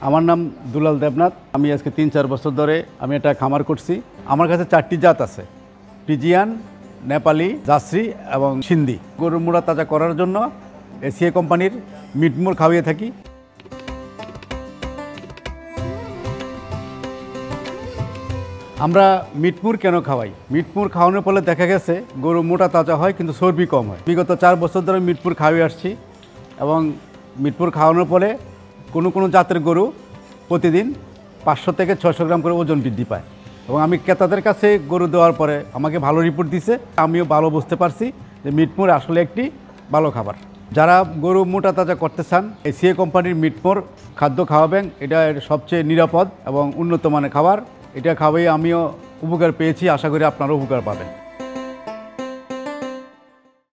আমার নাম দুলাল দেবনাথ। আমি আজকে ৩-৪ বছর ধরে আমি এটা খামার করছি। আমার কাছে 4টি জাত আছে, ফ্রিজিয়ান, নেপালি, জার্সি এবং সিন্ধি। গরুর মুড়া তাজা করার জন্য এসিএ কোম্পানির মিটমোর খাওয়িয়ে থাকি। আমরা মিটমুর কেন খাওয়াই? মিটমুর খাওয়ানোর ফলে দেখা গেছে গরু মোটা তাজা হয়, কিন্তু চর্বি কম হয়। বিগত 4 বছর ধরে মিটমুর খাওয়িয়ে আসছি এবং মিটমুর খাওয়ানোর ফলে কোনো জাতের গরু প্রতিদিন 500 থেকে 600 গ্রাম করে ওজন বৃদ্ধি পায়। এবং আমি ক্রেতাদের কাছে গরু দেওয়ার পরে আমাকে ভালো রিপোর্ট দিছে, আমিও ভালো বুঝতে পারছি যে মিটমুর আসলে একটি ভালো খাবার। যারা গরু মোটা তাজা করতে চান, এসিএ কোম্পানির মিটমোর খাদ্য খাওয়াবেন। এটা সবচেয়ে নিরাপদ এবং উন্নত মানের খাবার। এটা খাওয়াই আমিও উপকার পেয়েছি, আশা করি আপনারাও উপকার পাবেন।